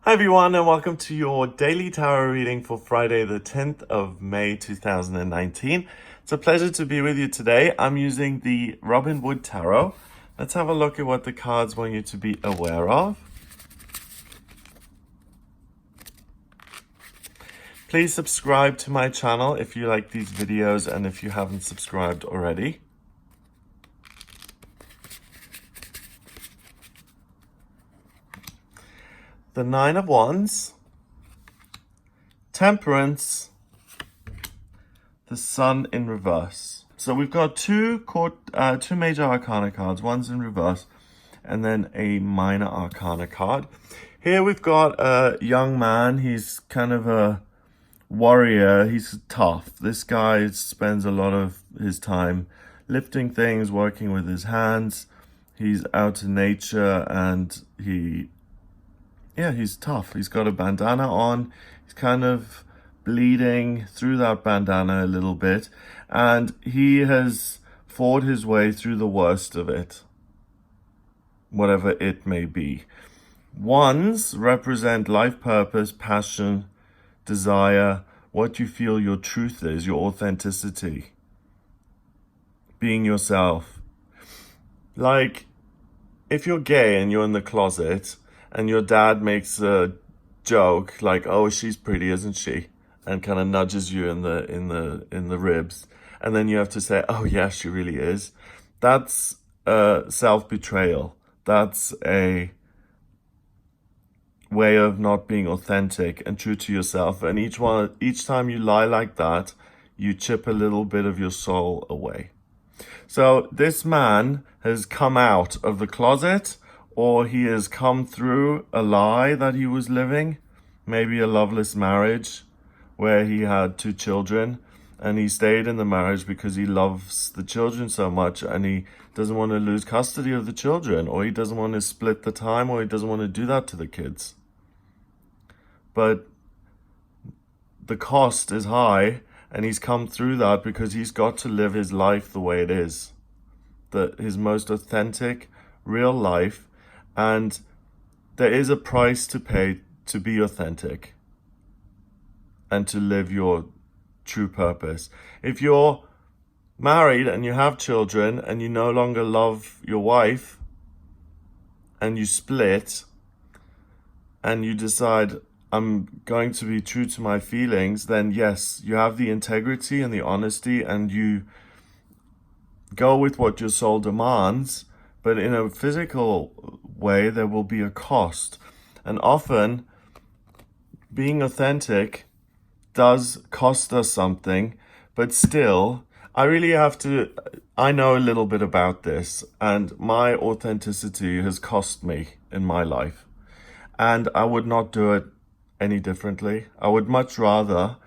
Hi everyone, and welcome to your daily tarot reading for Friday the 10th of May 2019. It's a pleasure to be with you today. I'm using the Robin Wood Tarot. Let's have a look at what the cards want you to be aware of. Please subscribe to my channel if you like these videos and if you haven't subscribed already. The Nine of Wands, Temperance, the Sun in reverse. So we've got two major arcana cards. One's in reverse and then a minor arcana card. Here we've got a young man. He's kind of a warrior. He's tough. This guy spends a lot of his time lifting things, working with his hands. He's out in nature and he's tough. He's got a bandana on. He's kind of bleeding through that bandana a little bit. And he has fought his way through the worst of it, whatever it may be. Wands represent life purpose, passion, desire, what you feel your truth is, your authenticity, being yourself. Like, if you're gay and you're in the closet, and your dad makes a joke like, "Oh, she's pretty, isn't she?" and kind of nudges you in the ribs, and then you have to say, "Oh yeah, she really is." That's self-betrayal. That's a way of not being authentic and true to yourself. And each time you lie like that, you chip a little bit of your soul away. So this man has come out of the closet, or he has come through a lie that he was living, maybe a loveless marriage where he had 2 children and he stayed in the marriage because he loves the children so much and he doesn't want to lose custody of the children, or he doesn't want to split the time, or he doesn't want to do that to the kids. But the cost is high, and he's come through that because he's got to live his life the way it is, his most authentic, real life. And there is a price to pay to be authentic and to live your true purpose. If you're married and you have children and you no longer love your wife and you split and you decide, "I'm going to be true to my feelings," then yes, you have the integrity and the honesty and you go with what your soul demands. But in a physical way, there will be a cost. And often, being authentic does cost us something. But still, I know a little bit about this. And my authenticity has cost me in my life. And I would not do it any differently. I would much rather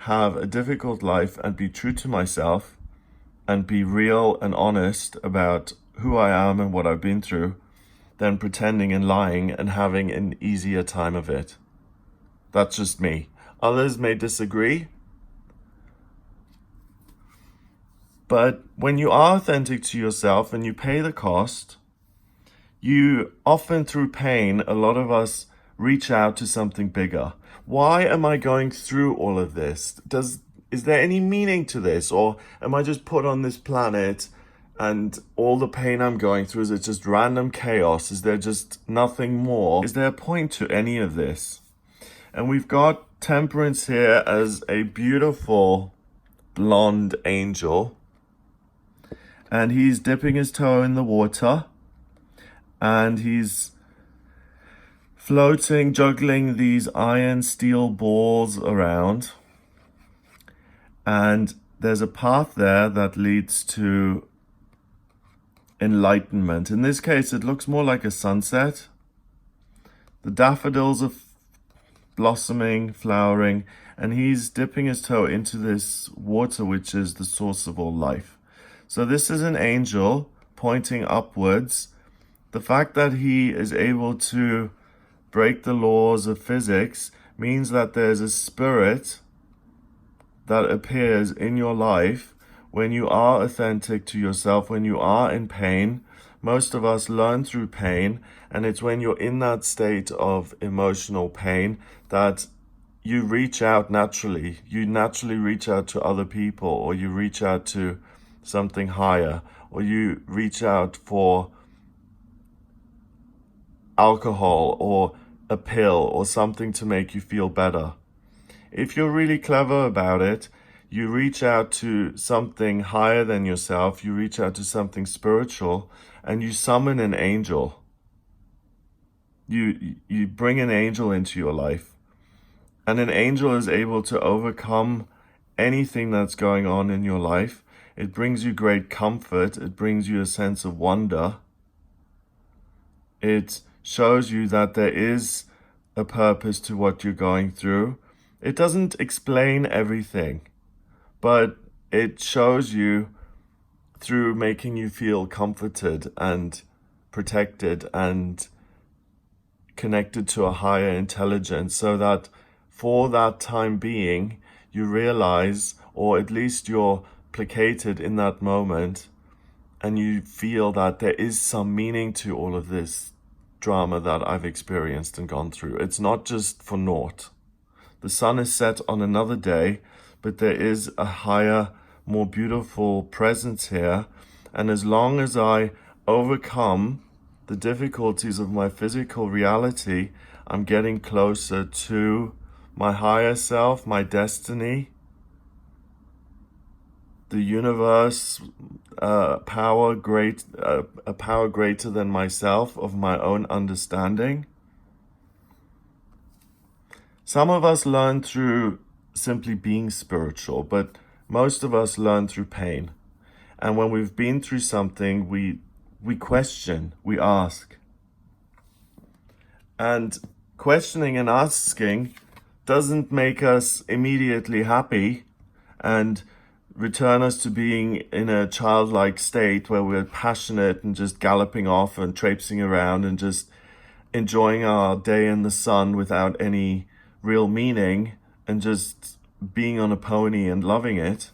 have a difficult life and be true to myself and be real and honest about who I am and what I've been through, than pretending and lying and having an easier time of it. That's just me. Others may disagree. But when you are authentic to yourself and you pay the cost, you often, through pain, a lot of us reach out to something bigger. Why am I going through all of this? Is there any meaning to this? Or am I just put on this planet and all the pain I'm going through, is it just random chaos? Is there just nothing more? Is there a point to any of this? And we've got Temperance here as a beautiful blonde angel. And he's dipping his toe in the water. And he's floating, juggling these iron steel balls around. And there's a path there that leads to enlightenment. In this case, it looks more like a sunset. The daffodils are blossoming, flowering, and he's dipping his toe into this water, which is the source of all life. So this is an angel pointing upwards. The fact that he is able to break the laws of physics means that there's a spirit that appears in your life when you are authentic to yourself, when you are in pain, most of us learn through pain, and it's when you're in that state of emotional pain that you reach out naturally. You naturally reach out to other people, or you reach out to something higher, or you reach out for alcohol or a pill or something to make you feel better. If you're really clever about it, you reach out to something higher than yourself, you reach out to something spiritual, and you summon an angel. You bring an angel into your life, and an angel is able to overcome anything that's going on in your life. It brings you great comfort. It brings you a sense of wonder. It shows you that there is a purpose to what you're going through. It doesn't explain everything, but it shows you through making you feel comforted and protected and connected to a higher intelligence, so that for that time being, you realize, or at least you're placated in that moment, and you feel that there is some meaning to all of this drama that I've experienced and gone through. It's not just for naught. The sun is set on another day, but there is a higher, more beautiful presence here. And as long as I overcome the difficulties of my physical reality, I'm getting closer to my higher self, my destiny, the universe, a power greater than myself, of my own understanding. Some of us learn through simply being spiritual, but most of us learn through pain. And when we've been through something, we question, we ask. And questioning and asking doesn't make us immediately happy and return us to being in a childlike state where we're passionate and just galloping off and traipsing around and just enjoying our day in the sun without any real meaning and just being on a pony and loving it.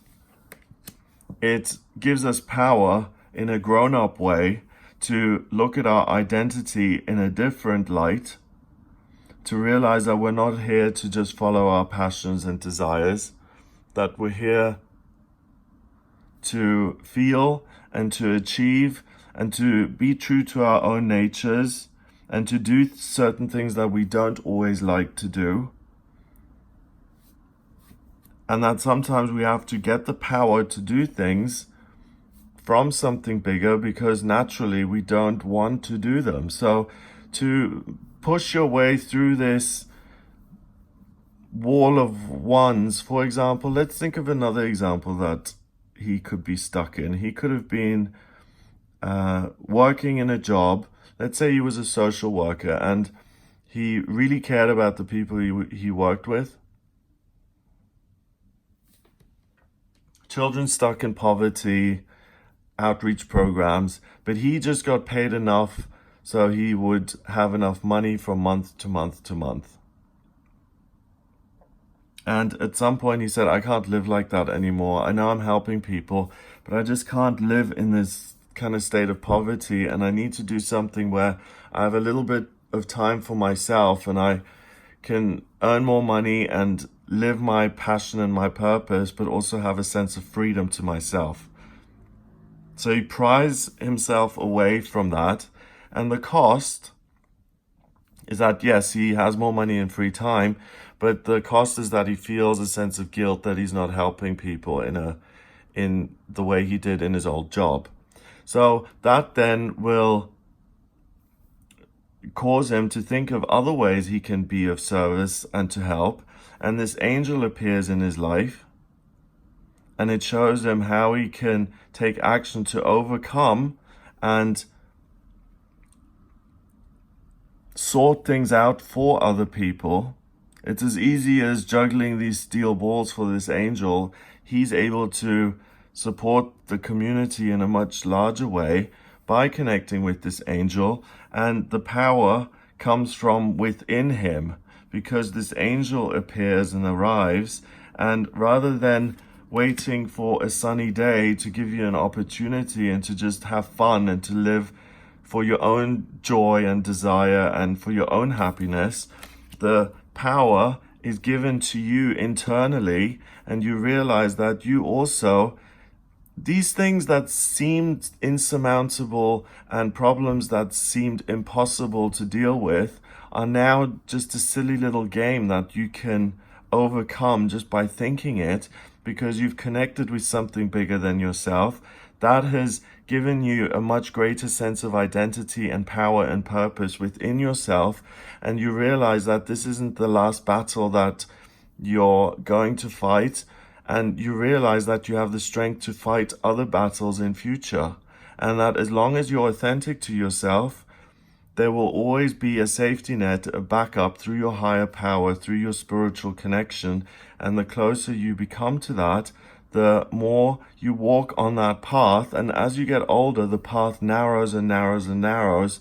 It gives us power in a grown-up way to look at our identity in a different light, to realize that we're not here to just follow our passions and desires, that we're here to feel and to achieve and to be true to our own natures and to do certain things that we don't always like to do. And that sometimes we have to get the power to do things from something bigger because naturally we don't want to do them. So to push your way through this wall of ones, for example, let's think of another example that he could be stuck in. He could have been working in a job. Let's say he was a social worker and he really cared about the people he worked with. Children stuck in poverty, outreach programs, but he just got paid enough so he would have enough money from month to month to month. And at some point he said, I can't live like that anymore. I know I'm helping people, but I just can't live in this kind of state of poverty, and I need to do something where I have a little bit of time for myself and I can earn more money and live my passion and my purpose, but also have a sense of freedom to myself. So he pries himself away from that, and the cost is that, yes, he has more money and free time, but the cost is that he feels a sense of guilt that he's not helping people in the way he did in his old job. So that then will cause him to think of other ways he can be of service and to help. And this angel appears in his life, and it shows him how he can take action to overcome and sort things out for other people. It's as easy as juggling these steel balls for this angel. He's able to support the community in a much larger way by connecting with this angel, and the power comes from within him because this angel appears and arrives, and rather than waiting for a sunny day to give you an opportunity and to just have fun and to live for your own joy and desire and for your own happiness, the power is given to you internally, and you realize that you also, these things that seemed insurmountable and problems that seemed impossible to deal with are now just a silly little game that you can overcome just by thinking it, because you've connected with something bigger than yourself that has given you a much greater sense of identity and power and purpose within yourself. And you realize that this isn't the last battle that you're going to fight, and you realize that you have the strength to fight other battles in future, and that as long as you're authentic to yourself, there will always be a safety net, a backup through your higher power, through your spiritual connection. And the closer you become to that, the more you walk on that path. And as you get older, the path narrows and narrows and narrows,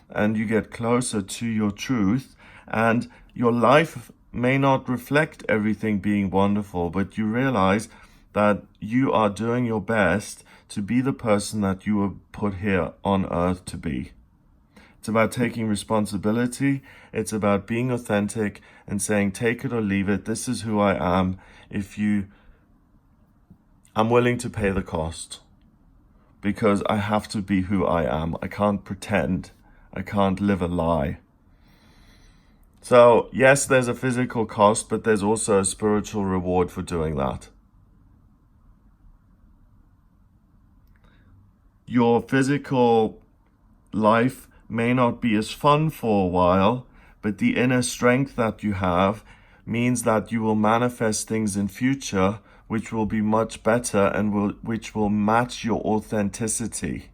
and you get closer to your truth. And your life may not reflect everything being wonderful, but you realize that you are doing your best to be the person that you were put here on earth to be. It's about taking responsibility. It's about being authentic and saying, take it or leave it. This is who I am. I'm willing to pay the cost, because I have to be who I am. I can't pretend. I can't live a lie. So yes, there's a physical cost, but there's also a spiritual reward for doing that. Your physical life may not be as fun for a while, but the inner strength that you have means that you will manifest things in future which will be much better and which will match your authenticity.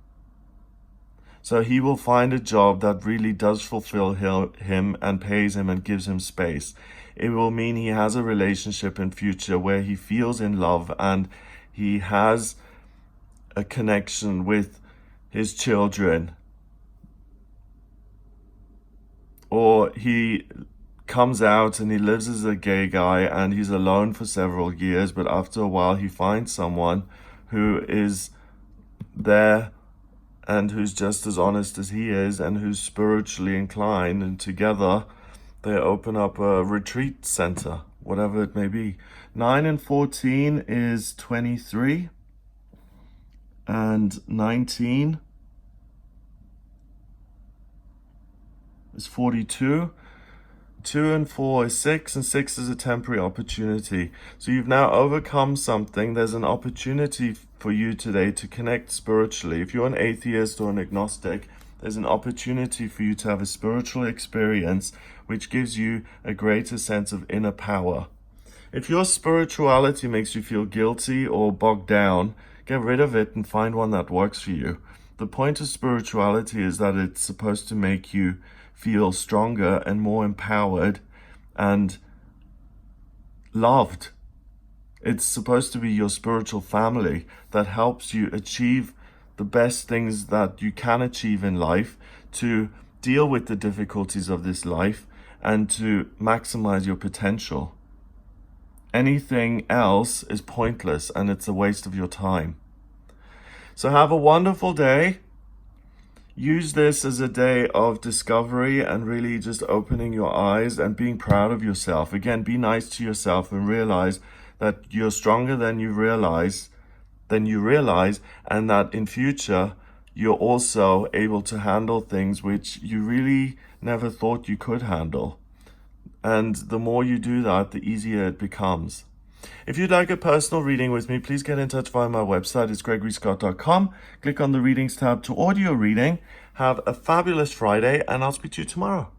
So he will find a job that really does fulfill him and pays him and gives him space. It will mean he has a relationship in future where he feels in love and he has a connection with his children. Or he comes out and he lives as a gay guy and he's alone for several years, but after a while he finds someone who is there and who's just as honest as he is and who's spiritually inclined, and together they open up a retreat center, whatever it may be. 9 and 14 is 23, and 19 is 42. 2 and 4 is 6, and 6 is a temporary opportunity. So you've now overcome something. There's an opportunity for you today to connect spiritually. If you're an atheist or an agnostic, there's an opportunity for you to have a spiritual experience which gives you a greater sense of inner power. If your spirituality makes you feel guilty or bogged down, get rid of it and find one that works for you. The point of spirituality is that it's supposed to make you feel stronger and more empowered and loved. It's supposed to be your spiritual family that helps you achieve the best things that you can achieve in life, to deal with the difficulties of this life and to maximize your potential. Anything else is pointless and it's a waste of your time. So have a wonderful day. Use this as a day of discovery and really just opening your eyes and being proud of yourself. Again, be nice to yourself and realize that you're stronger than you realize, and that in future you're also able to handle things which you really never thought you could handle. And the more you do that, the easier it becomes. If you'd like a personal reading with me, please get in touch via my website. It's gregoryscott.com. Click on the readings tab to audio reading. Have a fabulous Friday, and I'll speak to you tomorrow.